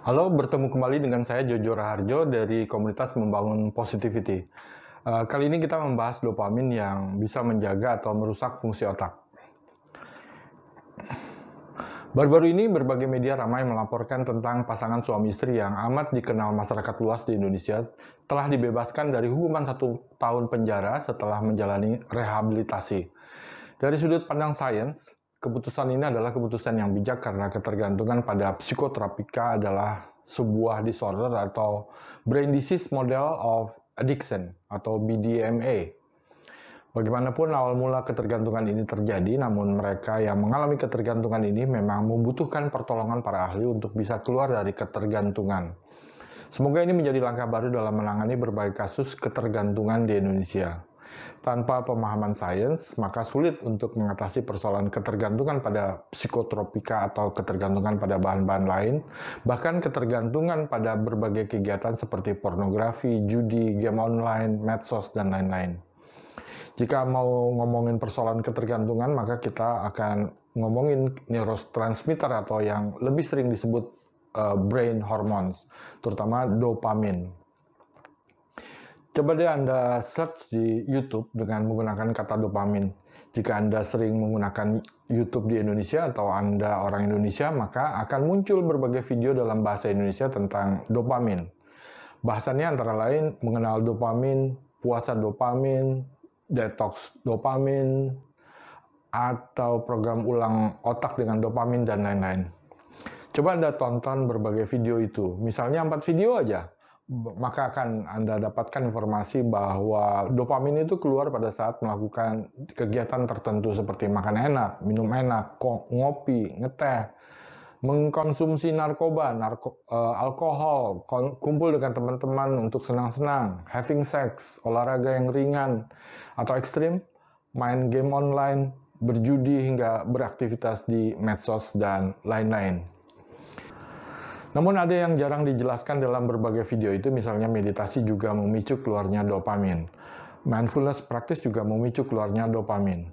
Halo, bertemu kembali dengan saya Jojo Raharjo dari komunitas Membangun Positivity. Kali ini kita membahas dopamin yang bisa menjaga atau merusak fungsi otak. Baru-baru ini berbagai media ramai melaporkan tentang pasangan suami istri yang amat dikenal masyarakat luas di Indonesia telah dibebaskan dari hukuman 1 tahun penjara setelah menjalani rehabilitasi. Dari sudut pandang sains, keputusan ini adalah keputusan yang bijak karena ketergantungan pada psikoterapika adalah sebuah disorder atau brain disease model of addiction atau BDMA. Bagaimanapun awal mula ketergantungan ini terjadi, namun mereka yang mengalami ketergantungan ini memang membutuhkan pertolongan para ahli untuk bisa keluar dari ketergantungan. Semoga ini menjadi langkah baru dalam menangani berbagai kasus ketergantungan di Indonesia. Tanpa pemahaman sains, maka sulit untuk mengatasi persoalan ketergantungan pada psikotropika atau ketergantungan pada bahan-bahan lain, bahkan ketergantungan pada berbagai kegiatan seperti pornografi, judi, game online, medsos, dan lain-lain. Jika mau ngomongin persoalan ketergantungan, maka kita akan ngomongin neurotransmitter atau yang lebih sering disebut brain hormones, terutama dopamin. Coba deh Anda search di YouTube dengan menggunakan kata dopamin. Jika Anda sering menggunakan YouTube di Indonesia atau Anda orang Indonesia, maka akan muncul berbagai video dalam bahasa Indonesia tentang dopamin. Bahasannya antara lain mengenal dopamin, puasa dopamin, detox dopamin, atau program ulang otak dengan dopamin, dan lain-lain. Coba Anda tonton berbagai video itu, misalnya 4 video aja, maka akan Anda dapatkan informasi bahwa dopamin itu keluar pada saat melakukan kegiatan tertentu seperti makan enak, minum enak, ngopi, ngeteh, mengkonsumsi narkoba, alkohol, kumpul dengan teman-teman untuk senang-senang, having sex, olahraga yang ringan atau ekstrim, main game online, berjudi hingga beraktivitas di medsos dan lain-lain. Namun ada yang jarang dijelaskan dalam berbagai video itu, misalnya meditasi juga memicu keluarnya dopamin. Mindfulness practice juga memicu keluarnya dopamin.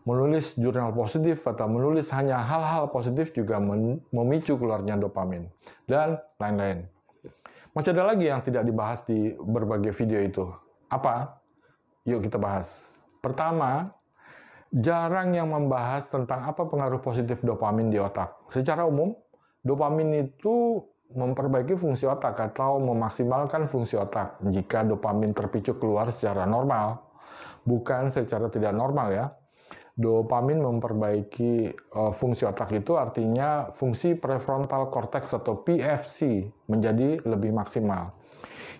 Menulis jurnal positif atau menulis hanya hal-hal positif juga memicu keluarnya dopamin. Dan lain-lain. Masih ada lagi yang tidak dibahas di berbagai video itu. Apa? Yuk kita bahas. Pertama, jarang yang membahas tentang apa pengaruh positif dopamin di otak. Secara umum, dopamin itu memperbaiki fungsi otak atau memaksimalkan fungsi otak jika dopamin terpicu keluar secara normal, bukan secara tidak normal ya. Dopamin memperbaiki fungsi otak itu artinya fungsi prefrontal cortex atau PFC menjadi lebih maksimal.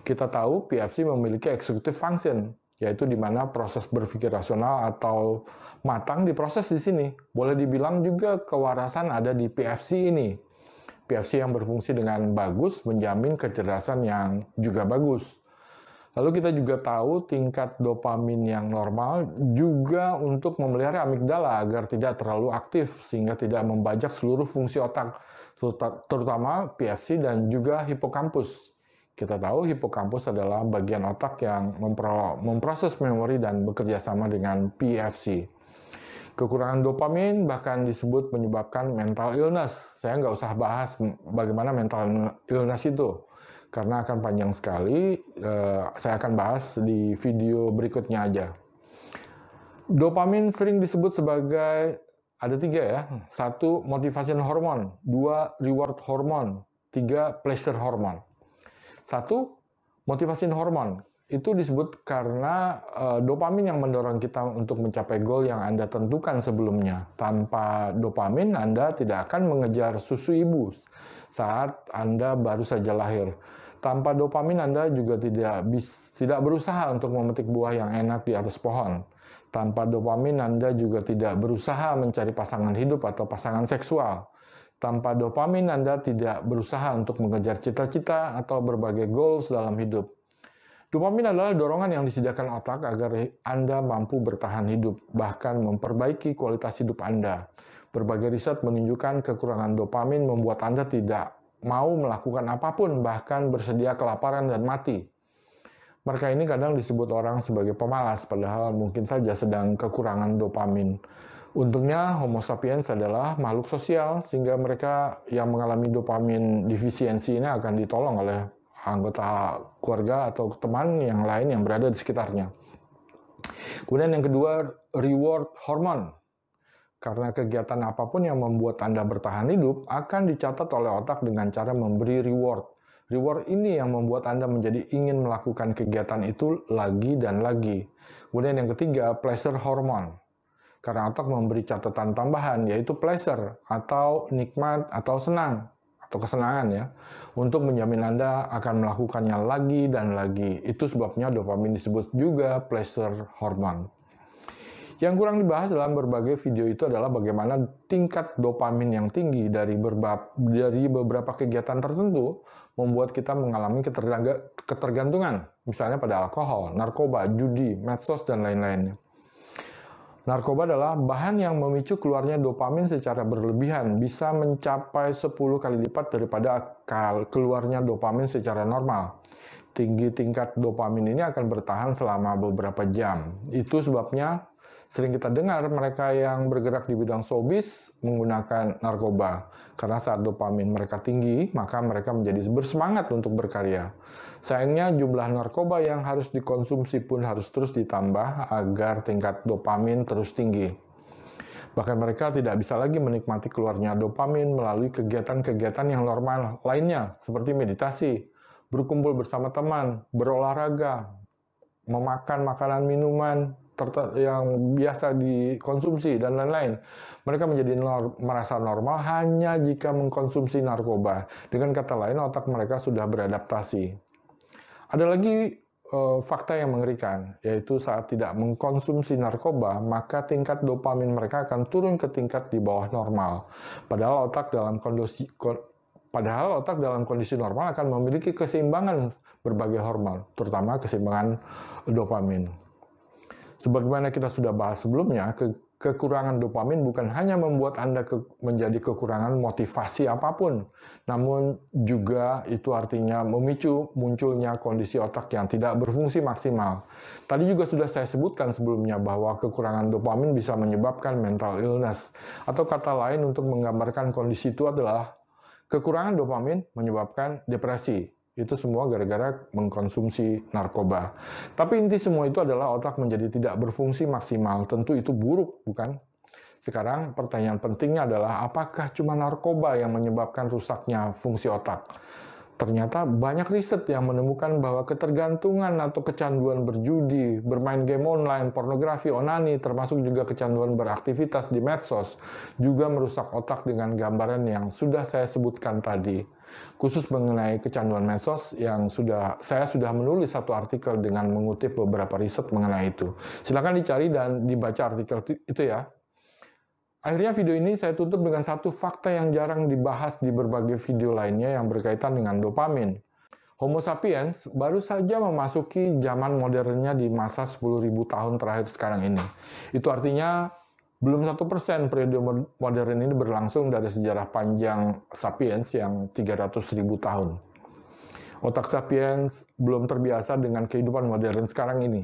Kita tahu PFC memiliki executive function, yaitu di mana proses berpikir rasional atau matang diproses di sini. Boleh dibilang juga kewarasan ada di PFC ini. PFC yang berfungsi dengan bagus menjamin kecerdasan yang juga bagus. Lalu kita juga tahu tingkat dopamin yang normal juga untuk memelihara amigdala agar tidak terlalu aktif sehingga tidak membajak seluruh fungsi otak, terutama PFC dan juga hipokampus. Kita tahu hipokampus adalah bagian otak yang memproses memori dan bekerja sama dengan PFC. Kekurangan dopamin bahkan disebut menyebabkan mental illness. Saya nggak usah bahas bagaimana mental illness itu, karena akan panjang sekali. Saya akan bahas di video berikutnya aja. Dopamin sering disebut sebagai, ada 3 ya. 1, motivation hormone. 2, reward hormone. 3, pleasure hormone. 1, motivation hormone. Itu disebut karena dopamin yang mendorong kita untuk mencapai goal yang Anda tentukan sebelumnya. Tanpa dopamin, Anda tidak akan mengejar susu ibu saat Anda baru saja lahir. Tanpa dopamin, Anda juga tidak berusaha untuk memetik buah yang enak di atas pohon. Tanpa dopamin, Anda juga tidak berusaha mencari pasangan hidup atau pasangan seksual. Tanpa dopamin, Anda tidak berusaha untuk mengejar cita-cita atau berbagai goals dalam hidup. Dopamin adalah dorongan yang disediakan otak agar Anda mampu bertahan hidup, bahkan memperbaiki kualitas hidup Anda. Berbagai riset menunjukkan kekurangan dopamin membuat Anda tidak mau melakukan apapun, bahkan bersedia kelaparan dan mati. Mereka ini kadang disebut orang sebagai pemalas, padahal mungkin saja sedang kekurangan dopamin. Untungnya Homo sapiens adalah makhluk sosial, sehingga mereka yang mengalami dopamin defisiensi ini akan ditolong oleh anggota keluarga atau teman yang lain yang berada di sekitarnya. Kemudian yang kedua, reward hormone. Karena kegiatan apapun yang membuat Anda bertahan hidup akan dicatat oleh otak dengan cara memberi reward. Reward ini yang membuat Anda menjadi ingin melakukan kegiatan itu lagi dan lagi. Kemudian yang ketiga, pleasure hormone. Karena otak memberi catatan tambahan, yaitu pleasure atau nikmat atau senang atau kesenangan ya, untuk menjamin Anda akan melakukannya lagi dan lagi. Itu sebabnya dopamin disebut juga pleasure hormone. Yang kurang dibahas dalam berbagai video itu adalah bagaimana tingkat dopamin yang tinggi dari beberapa kegiatan tertentu membuat kita mengalami ketergantungan, misalnya pada alkohol, narkoba, judi, medsos, dan lain-lainnya. Narkoba adalah bahan yang memicu keluarnya dopamin secara berlebihan, bisa mencapai 10 kali lipat daripada keluarnya dopamin secara normal. Tinggi tingkat dopamin ini akan bertahan selama beberapa jam. Itu sebabnya sering kita dengar mereka yang bergerak di bidang showbiz menggunakan narkoba. Karena saat dopamin mereka tinggi, maka mereka menjadi bersemangat untuk berkarya. Sayangnya jumlah narkoba yang harus dikonsumsi pun harus terus ditambah agar tingkat dopamin terus tinggi. Bahkan mereka tidak bisa lagi menikmati keluarnya dopamin melalui kegiatan-kegiatan yang normal lainnya, seperti meditasi, berkumpul bersama teman, berolahraga, memakan makanan minuman yang biasa dikonsumsi, dan lain-lain. Mereka menjadi merasa normal hanya jika mengkonsumsi narkoba. Dengan kata lain, otak mereka sudah beradaptasi. Ada lagi fakta yang mengerikan, yaitu saat tidak mengkonsumsi narkoba, maka tingkat dopamin mereka akan turun ke tingkat di bawah normal. Padahal otak dalam kondisi normal akan memiliki keseimbangan berbagai hormon, terutama keseimbangan dopamin. Sebagaimana kita sudah bahas sebelumnya, kekurangan dopamin bukan hanya membuat Anda menjadi kekurangan motivasi apapun, namun juga itu artinya memicu munculnya kondisi otak yang tidak berfungsi maksimal. Tadi juga sudah saya sebutkan sebelumnya bahwa kekurangan dopamin bisa menyebabkan mental illness, atau kata lain untuk menggambarkan kondisi itu adalah kekurangan dopamin menyebabkan depresi. Itu semua gara-gara mengkonsumsi narkoba. Tapi inti semua itu adalah otak menjadi tidak berfungsi maksimal. Tentu itu buruk, bukan? Sekarang pertanyaan pentingnya adalah apakah cuma narkoba yang menyebabkan rusaknya fungsi otak? Ternyata banyak riset yang menemukan bahwa ketergantungan atau kecanduan berjudi, bermain game online, pornografi, onani, termasuk juga kecanduan beraktivitas di medsos, juga merusak otak dengan gambaran yang sudah saya sebutkan tadi. Khusus mengenai kecanduan medsos yang saya sudah menulis satu artikel dengan mengutip beberapa riset mengenai itu. Silakan dicari dan dibaca artikel itu ya. Akhirnya video ini saya tutup dengan satu fakta yang jarang dibahas di berbagai video lainnya yang berkaitan dengan dopamin. Homo sapiens baru saja memasuki zaman modernnya di masa 10.000 tahun terakhir sekarang ini. Itu artinya belum 1% periode modern ini berlangsung dari sejarah panjang sapiens yang 300.000 tahun. Otak sapiens belum terbiasa dengan kehidupan modern sekarang ini.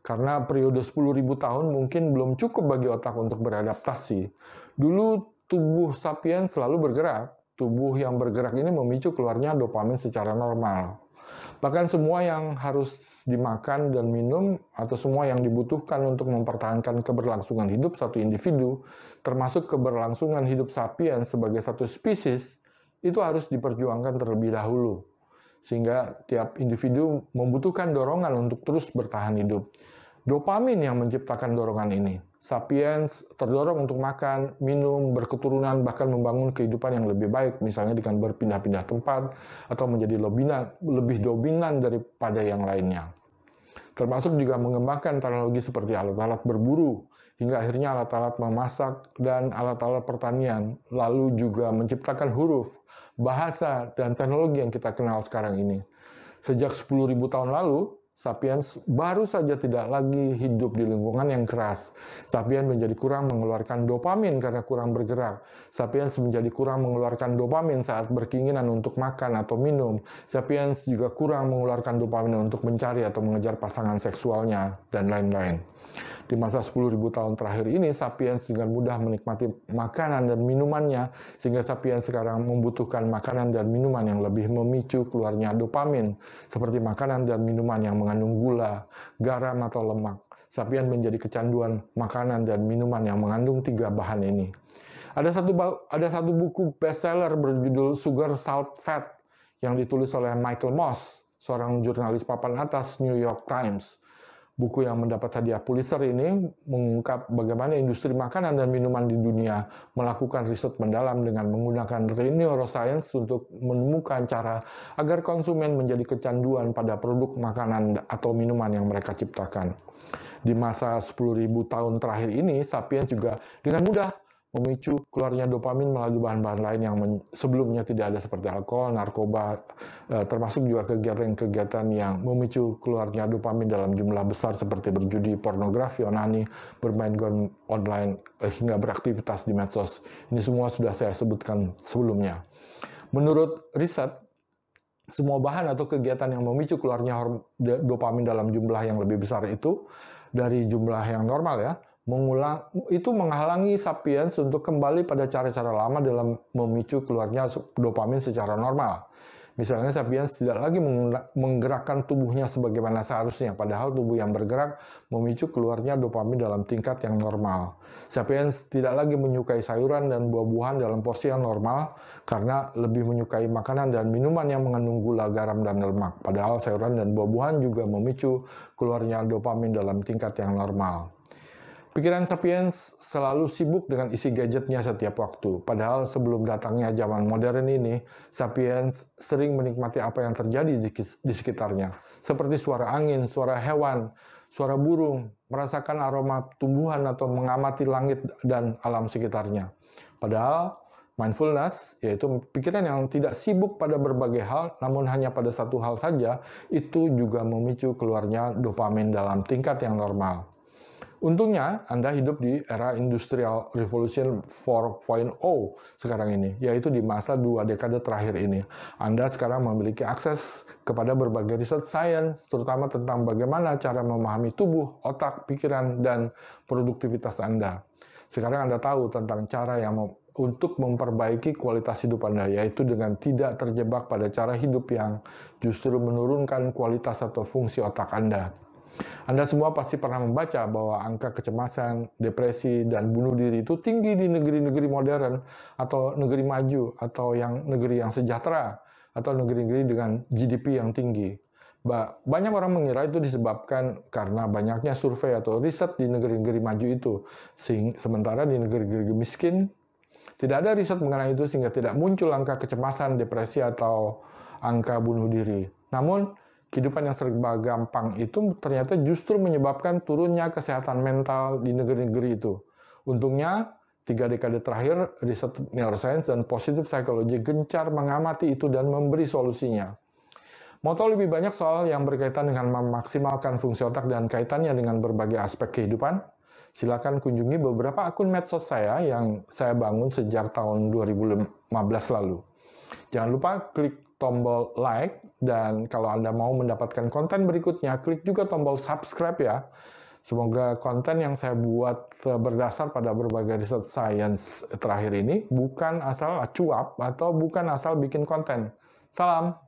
Karena periode 10.000 tahun mungkin belum cukup bagi otak untuk beradaptasi. Dulu tubuh sapiens selalu bergerak. Tubuh yang bergerak ini memicu keluarnya dopamin secara normal. Bahkan semua yang harus dimakan dan minum atau semua yang dibutuhkan untuk mempertahankan keberlangsungan hidup satu individu, termasuk keberlangsungan hidup sapiens sebagai satu spesies, itu harus diperjuangkan terlebih dahulu. Sehingga tiap individu membutuhkan dorongan untuk terus bertahan hidup. Dopamin yang menciptakan dorongan ini. Sapiens terdorong untuk makan, minum, berketurunan, bahkan membangun kehidupan yang lebih baik, misalnya dengan berpindah-pindah tempat, atau menjadi lebih dominan daripada yang lainnya. Termasuk juga mengembangkan teknologi seperti alat-alat berburu, hingga akhirnya alat-alat memasak dan alat-alat pertanian, lalu juga menciptakan huruf, bahasa, dan teknologi yang kita kenal sekarang ini. Sejak 10.000 tahun lalu, sapiens baru saja tidak lagi hidup di lingkungan yang keras. Sapiens menjadi kurang mengeluarkan dopamin karena kurang bergerak. Sapiens menjadi kurang mengeluarkan dopamin saat berkeinginan untuk makan atau minum. Sapiens juga kurang mengeluarkan dopamin untuk mencari atau mengejar pasangan seksualnya, dan lain-lain. Di masa 10.000 tahun terakhir ini, sapiens dengan mudah menikmati makanan dan minumannya, sehingga sapiens sekarang membutuhkan makanan dan minuman yang lebih memicu keluarnya dopamin, seperti makanan dan minuman yang mengandung gula, garam, atau lemak. Sapiens menjadi kecanduan makanan dan minuman yang mengandung 3 bahan ini. Ada satu buku bestseller berjudul Sugar, Salt, Fat yang ditulis oleh Michael Moss, seorang jurnalis papan atas New York Times. Buku yang mendapat hadiah Pulitzer ini mengungkap bagaimana industri makanan dan minuman di dunia melakukan riset mendalam dengan menggunakan neuroscience untuk menemukan cara agar konsumen menjadi kecanduan pada produk makanan atau minuman yang mereka ciptakan. Di masa 10.000 tahun terakhir ini, sapiens juga dengan mudah memicu keluarnya dopamin melalui bahan-bahan lain yang sebelumnya tidak ada, seperti alkohol, narkoba, termasuk juga kegiatan-kegiatan yang memicu keluarnya dopamin dalam jumlah besar seperti berjudi, pornografi, onani, bermain game online, hingga beraktivitas di medsos. Ini semua sudah saya sebutkan sebelumnya. Menurut riset, semua bahan atau kegiatan yang memicu keluarnya dopamin dalam jumlah yang lebih besar itu dari jumlah yang normal ya, itu menghalangi sapiens untuk kembali pada cara-cara lama dalam memicu keluarnya dopamin secara normal. Misalnya sapiens tidak lagi menggerakkan tubuhnya sebagaimana seharusnya, padahal tubuh yang bergerak memicu keluarnya dopamin dalam tingkat yang normal. Sapiens tidak lagi menyukai sayuran dan buah-buahan dalam porsi yang normal karena lebih menyukai makanan dan minuman yang mengandung gula, garam, dan lemak. Padahal sayuran dan buah-buahan juga memicu keluarnya dopamin dalam tingkat yang normal. Pikiran sapiens selalu sibuk dengan isi gadgetnya setiap waktu. Padahal sebelum datangnya zaman modern ini, sapiens sering menikmati apa yang terjadi di sekitarnya. Seperti suara angin, suara hewan, suara burung, merasakan aroma tumbuhan, atau mengamati langit dan alam sekitarnya. Padahal mindfulness, yaitu pikiran yang tidak sibuk pada berbagai hal, namun hanya pada satu hal saja, itu juga memicu keluarnya dopamin dalam tingkat yang normal. Untungnya, Anda hidup di era Industrial Revolution 4.0 sekarang ini, yaitu di masa 2 dekade terakhir ini. Anda sekarang memiliki akses kepada berbagai riset sains, terutama tentang bagaimana cara memahami tubuh, otak, pikiran, dan produktivitas Anda. Sekarang Anda tahu tentang cara untuk memperbaiki kualitas hidup Anda, yaitu dengan tidak terjebak pada cara hidup yang justru menurunkan kualitas atau fungsi otak Anda. Anda semua pasti pernah membaca bahwa angka kecemasan, depresi, dan bunuh diri itu tinggi di negeri-negeri modern, atau negeri maju, atau negeri yang sejahtera, atau negeri-negeri dengan GDP yang tinggi. Banyak orang mengira itu disebabkan karena banyaknya survei atau riset di negeri-negeri maju itu. Sementara di negeri-negeri miskin, tidak ada riset mengenai itu, sehingga tidak muncul angka kecemasan, depresi, atau angka bunuh diri. Namun, kehidupan yang serba gampang itu ternyata justru menyebabkan turunnya kesehatan mental di negeri-negeri itu. Untungnya, 3 dekade terakhir, riset neuroscience dan positive psychology gencar mengamati itu dan memberi solusinya. Mau tahu lebih banyak soal yang berkaitan dengan memaksimalkan fungsi otak dan kaitannya dengan berbagai aspek kehidupan? Silakan kunjungi beberapa akun medsos saya yang saya bangun sejak tahun 2015 lalu. Jangan lupa klik tombol like, dan kalau Anda mau mendapatkan konten berikutnya, klik juga tombol subscribe ya. Semoga konten yang saya buat berdasar pada berbagai riset sains terakhir ini bukan asal cuap atau bukan asal bikin konten. Salam!